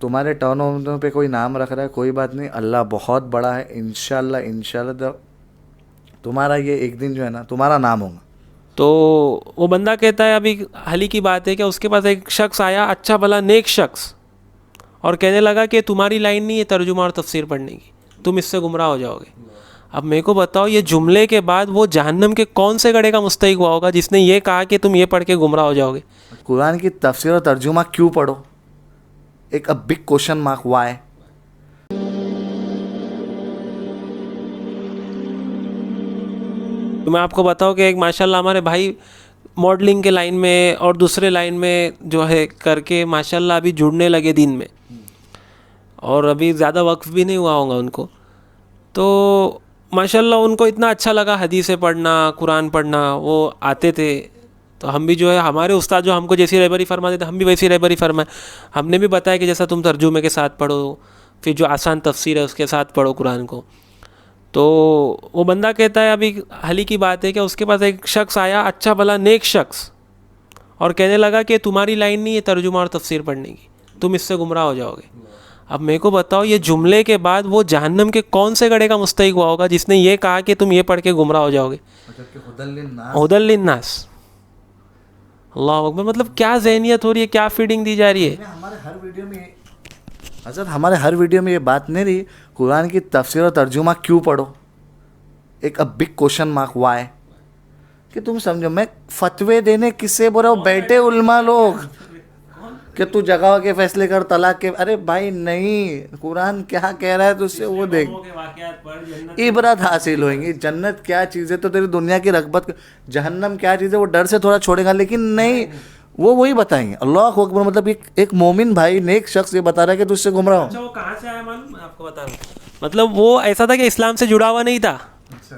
तुम्हारे टर्न पे कोई नाम रख रहा है, कोई बात नहीं, अल्लाह बहुत बड़ा है। इंशाल्लाह इंशाल्लाह तुम्हारा ये एक दिन जो है ना, तुम्हारा नाम होगा। तो वो बंदा कहता है, अभी हाल ही की बात है कि उसके पास एक शख्स आया, अच्छा भला नेक शख्स, और कहने लगा कि तुम्हारी लाइन नहीं है तर्जुमा और तफसीर पढ़ने की, तुम इससे गुमराह हो जाओगे। अब मेरे को बताओ, ये जुमले के बाद वो जहन्नम के कौन से गड़े का मुस्तहिक हुआ होगा जिसने ये कहा कि तुम ये पढ़ के गुमराह हो जाओगे। कुरान की तफसीर और तर्जुमा क्यों पढ़ो? एक बिग क्वेश्चन मार्क हुआ है। तो मैं आपको बताऊं कि एक माशाल्लाह हमारे भाई मॉडलिंग के लाइन में और दूसरे लाइन में जो है करके माशाल्लाह अभी जुड़ने लगे दीन में, और अभी ज़्यादा वक्फ भी नहीं हुआ होगा उनको। तो माशाल्लाह उनको इतना अच्छा लगा हदीसें पढ़ना, कुरान पढ़ना, वो आते थे। तो हम भी जो है, हमारे उस्ताद जो हमको जैसी रहबरी फरमाते थे हम भी वैसी रहबरी फरमाए। हमने भी बताया कि जैसा तुम तर्जुमे के साथ पढ़ो, फिर जो आसान तफसीर है उसके साथ पढ़ो कुरान को। तो वो बंदा कहता है, अभी हाल ही की बात है कि उसके पास एक शख्स आया, अच्छा भला नेक शख्स, और कहने लगा कि तुम्हारी लाइन नहीं है तर्जुमा और तफसीर पढ़ने की, तुम इससे गुमराह हो जाओगे। अब मेरे को बताओ, ये जुमले के बाद वो जहन्नम के कौन से गड़े का मुस्तहिक हुआ होगा जिसने ये कहा कि तुम ये पढ़ के गुमराह हो जाओगे। हुदल लिन्नास, अल्लाह अकबर। मतलब क्या ज़हनियत हो रही है, क्या फीडिंग दी जा रही है। हमारे हर वीडियो में हज़रत, हमारे हर वीडियो में ये बात नहीं रही कुरान की तफसीर और तर्जुमा क्यों पढ़ो। एक बिग क्वेश्चन मार्क हुआ है कि तुम समझो, मैं फतवे देने किससे बोल रहा हूँ? बैठे उल्मा लोग कि तू जगह के फैसले कर, तलाक के। अरे भाई नहीं, कुरान क्या कह रहा है तो उससे वो देख, इबरत हासिल होंगी। जन्नत क्या चीज़ है तो तेरी दुनिया की रगबत, जहन्नम क्या चीज़ है वो डर से थोड़ा छोड़ेगा, लेकिन नहीं, वो वही बताएंगे। अल्लाह अकबर। मतलब एक मोमिन भाई, नेक शख्स ये बता रहा है कि तुझसे गुमराह हो। अच्छा, वो कहाँ से आया मालूम, मैं आपको बता रहा हूँ। मतलब वो ऐसा था कि इस्लाम से जुड़ा हुआ नहीं था।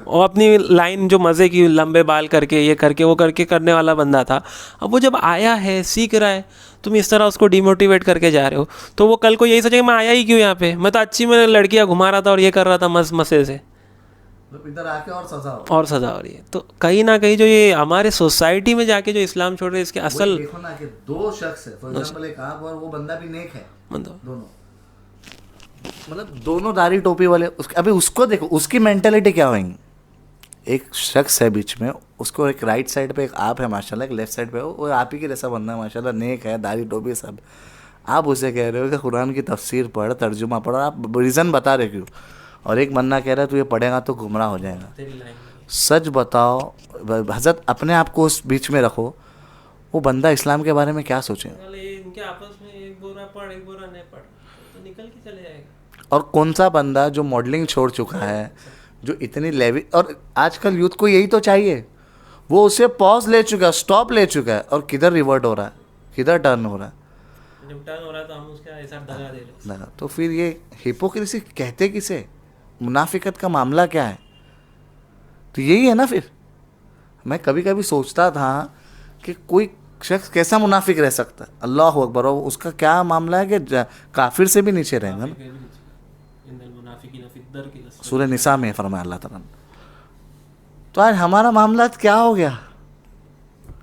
वो अपनी लाइन जो मज़े की लंबे बाल करके ये करके वो करके करने वाला बंदा था। अब वो जब आया है, सीख रहा है, तुम इस तरह उसको डिमोटिवेट करके जा रहे हो, तो वो कल को यही सोचेगा मैं आया ही क्यों यहाँ पे, मैं तो अच्छी में लड़कियाँ घुमा रहा था और ये कर रहा था मस्त मजे से, इधर आके और सज़ा हो रही है। तो कहीं ना कहीं जो ये हमारे सोसाइटी में जाके जो इस्लाम छोड़ रहे हैं, इसके असल देखो ना कि दो शख्स है, फॉर एग्जांपल एक आप और वो बंदा भी नेक है, दोनों, मतलब दोनों दाढ़ी टोपी वाले। अभी उसको देखो, उसकी मेंटेलिटी क्या होगी। एक शख्स है बीच में, उसको एक राइट साइड पे एक आप है माशाल्लाह, एक लेफ्ट साइड पे वो आप ही के जैसा बंदा है माशाल्लाह, नेक है, दाढ़ी टोपी सब। आप उसे कह रहे हो कि कुरान की तफसीर पढ़, तर्जुमा पढ़, आप रीज़न बता रहे क्यों? और एक बंदा कह रहा है तू ये पढ़ेगा तो गुमराह हो जाएगा। सच बताओ हज़रत, अपने आप को उस बीच में रखो, वो बंदा इस्लाम के बारे में क्या सोचेगा? इनके आपस में एक बोरा पढ़ एक बोरा नहीं पढ़ तो निकल के चले जाएगा। और कौन सा बंदा जो मॉडलिंग छोड़ चुका है, जो इतनी लेवी, और आजकल यूथ को यही तो चाहिए, वो उसे पॉज ले चुका है, स्टॉप ले चुका है, और किधर रिवर्ट हो रहा है, किधर टर्न हो रहा है, जब टर्न हो रहा है तो हम उसका ऐसा दगा दे रहे हैं। तो फिर ये हिपोक्रेसी कहते किसे? मुनाफिकत का मामला क्या है? तो यही है ना। फिर मैं कभी कभी सोचता था कि कोई शख्स कैसा मुनाफिक रह सकता है। अल्लाह अकबर। और उसका क्या मामला है कि काफिर से भी नीचे रहेंगे ना। सूरह निसा में फरमाया अल्लाह ताला। तो आज हमारा मामला क्या हो गया,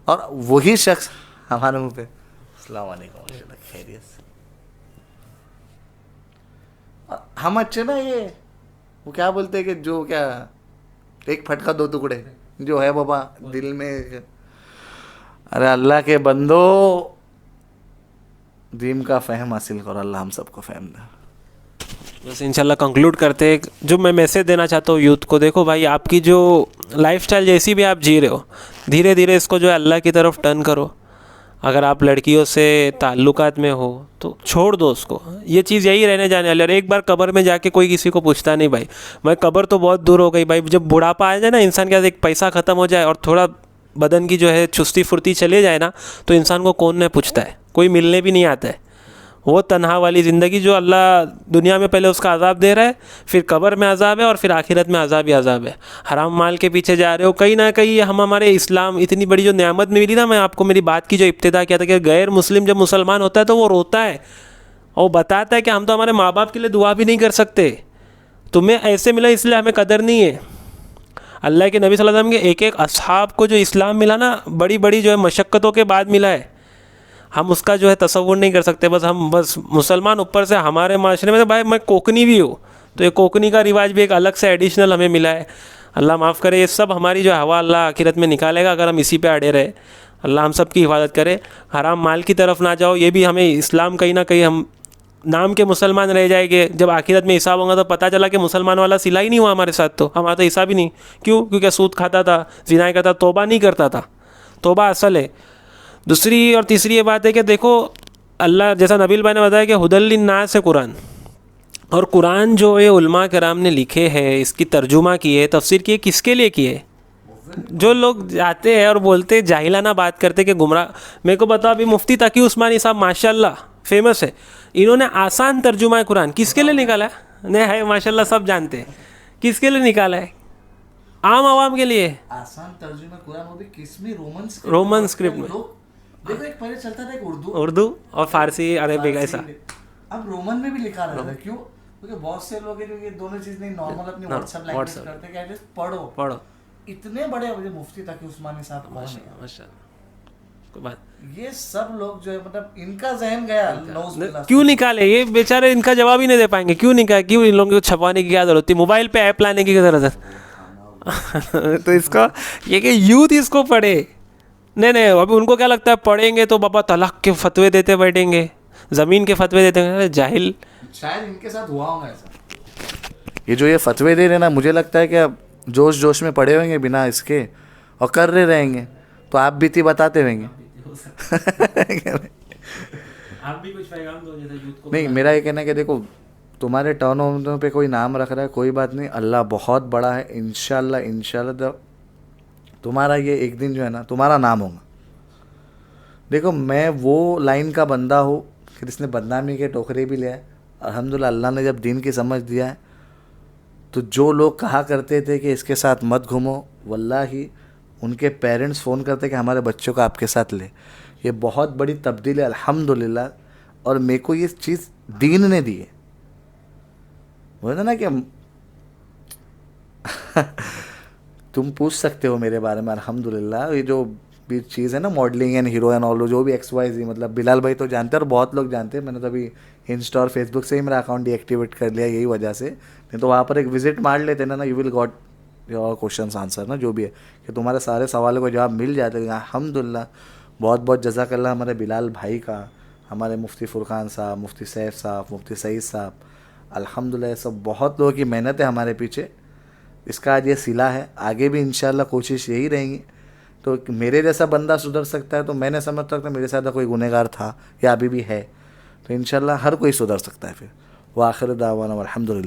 और वही शख्स हमारे मुंह पे अस्सलाम वालेकुम खैरियत से। हम अच्छे ना, ये वो क्या बोलते हैं कि जो क्या एक फटका दो टुकड़े जो है बाबा दिल में। अरे अल्लाह के बंदो, दीन का फ़हम हासिल करो, अल्लाह हम सबको फ़हम दे। बस इंशाल्लाह कंक्लूड करते हैं, जो मैं मैसेज देना चाहता हूँ यूथ को, देखो भाई, आपकी जो लाइफस्टाइल जैसी भी आप जी रहे हो, धीरे धीरे इसको जो है अल्लाह की तरफ टर्न करो। अगर आप लड़कियों से ताल्लुकात में हो तो छोड़ दो उसको, ये चीज़ यही रहने जाने वाली। और एक बार कब्र में जाके कोई किसी को पूछता नहीं भाई, मैं कब्र तो बहुत दूर हो गई भाई, जब बुढ़ापा आ जाए ना इंसान के पास, एक पैसा ख़त्म हो जाए और थोड़ा बदन की जो है चुस्ती फुर्ती चले जाए ना, तो इंसान को कौन नहीं पूछता है, कोई मिलने भी नहीं आता है। वो तन्हा वाली ज़िंदगी जो अल्लाह दुनिया में पहले उसका अज़ाब दे रहा है, फिर कब्र में अज़ाब है, और फिर आखिरत में अज़ाब ही अज़ाब है। हराम माल के पीछे जा रहे हो, कहीं ना कहीं हम हमारे इस्लाम इतनी बड़ी जो नेमत मिली ना, मैं आपको मेरी बात की जो इब्तिदा किया था कि गैर मुस्लिम जब मुसलमान होता है तो वो रोता है और बताता है कि हम तो हमारे माँ बाप के लिए दुआ भी नहीं कर सकते, तुम्हें ऐसे मिला इसलिए हमें कदर नहीं है। अल्लाह के नबी सल्लल्लाहु अलैहि वसल्लम के एक एक असहाब को जो इस्लाम मिला ना, बड़ी बड़ी जो है मशक्क़तों के बाद मिला है। हम उसका जो है तसव्वुर नहीं कर सकते। बस मुसलमान ऊपर से, हमारे माशरे में तो भाई मैं कोकनी भी हूँ, तो ये कोकनी का रिवाज भी एक अलग से एडिशनल हमें मिला है। अल्लाह माफ़ करे, ये सब हमारी जो हवा अल्लाह आखिरत में निकालेगा अगर हम इसी पे अड़े रहे। अल्लाह हम सब की हिफाजत करे। हराम माल की तरफ ना जाओ, ये भी हमें इस्लाम कहीं ना कहीं, हम नाम के मुसलमान रह जाएंगे, जब आखिरत में हिसाब होगा तो पता चला कि मुसलमान वाला सिला ही नहीं हुआ हमारे साथ, तो हमारा तो हिसाब ही नहीं। क्यों? क्योंकि सूद खाता था, ज़िना करता, तौबा नहीं करता था। तौबा असल है। दूसरी और तीसरी ये बात है कि देखो, अल्लाह जैसा नबील भाई ने बताया कि हुदल लिन्नास है कुरान, और कुरान जो ये उलमा कराम ने लिखे हैं, इसकी तर्जुमा की है, तफसीर की है, किसके लिए की है? जो लोग जाते हैं और बोलते जाहिलाना बात करते कि गुमराह। मेरे को बताओ, अभी मुफ्ती तकी उस्मानी साहब माशाल्लाह फेमस है, इन्होंने आसान तर्जुमा है कुरान किसके लिए निकाला है? नहीं है माशाल्लाह, सब जानते हैं किसके लिए निकाला है? आम आवाम के लिए। आसान तर्जुमा कुरान, वो भी किसमें? रोमन स्क्रिप्ट में। देखो एक पहले चलता था एक उर्दू और फारसी, अरबिक, ऐसा। अब रोमन में भी लिखा रहता है। क्यों? क्योंकि बहुत से लोग हैं जो ये दोनों चीज नहीं, नॉर्मल अपनी व्हाट्सएप लैंग्वेज करते हैं कि एटलीस्ट पढ़ो। इतने बड़े मुझे मुफ्ती तकी उस्मानी साहब कौन है? माशाल्लाह। ये सब लोग जो है, मतलब इनका जहन गया नौज़। क्यों निकाले ये बेचारे? इनका जवाब ही नहीं दे पाएंगे। क्यों निकाले? क्यों इन लोगों को छपवाने की क्या जरूरत थी? मोबाइल पे ऐप लाने की क्या जरूरत है? तो इसका ये कि यूथ इसको पढ़े। नहीं, अभी उनको क्या लगता है पढ़ेंगे तो बाबा तलाक के फतवे देते बैठेंगे, ज़मीन के फतवे देते हैं। अरे जाहिल, शायद इनके साथ हुआ होगा ऐसा। ये जो ये फतवे दे रहे ना, मुझे लगता है कि अब जोश में पड़े होंगे बिना इसके और कर रहे रहेंगे, तो आप भी थी बताते रहेंगे। आप भी कुछ पैगाम दो जैसे यूथ को। नहीं, मेरा ये कहना है कि देखो, तुम्हारे टर्न पे कोई नाम रख रहा है, कोई बात नहीं, अल्लाह बहुत बड़ा है। इंशाल्लाह तुम्हारा ये एक दिन जो है ना, तुम्हारा नाम होगा। देखो, मैं वो लाइन का बंदा हूँ कि जिसने बदनामी के टोकरे भी लिया है। अल्हम्दुलिल्लाह, अल्लाह ने जब दीन की समझ दिया है, तो जो लोग कहा करते थे कि इसके साथ मत घूमो, वल्लाही उनके पेरेंट्स फ़ोन करते कि हमारे बच्चों को आपके साथ ले। ये बहुत बड़ी तब्दीली है अल्हम्दुलिल्लाह, और मेरे को ये चीज़ दीन ने दी है। बोलते ना कि तुम पूछ सकते हो मेरे बारे में, अल्हम्दुलिल्लाह। ये जो भी चीज़ है ना, modelling and hero and all, जो भी XYZ, मतलब बिलाल भाई तो जानते हैं और बहुत लोग जानते हैं। मैंने तो अभी इंस्टा और फेसबुक से ही मेरा अकाउंट डीएक्टिवेट कर लिया यही वजह से। नहीं तो वहाँ पर एक विजिट मार लेते ना, you will got your questions answer ना, जो भी है, कि तुम्हारे सारे सवालों का जवाब मिल जाता है। अल्हम्दुलिल्लाह, बहुत बहुत जज़ाकल्लाह हमारे बिलाल भाई का, हमारे मुफ्ती फुरकान साहब, मुफ्ती सैफ साहब, मुफ्ती सईद साहब। अल्हम्दुलिल्लाह, सब बहुत लोगों की मेहनत है हमारे पीछे। इसका आज ये सिला है, आगे भी इंशाल्लाह कोशिश यही रहेंगी। तो मेरे जैसा बंदा सुधर सकता है, तो मैंने समझ सकता मेरे साथ कोई गुनहगार था या अभी भी है, तो इंशाल्लाह हर कोई सुधर सकता है। फिर वो आखिर दावाना अल्हम्दुलिल्लाह।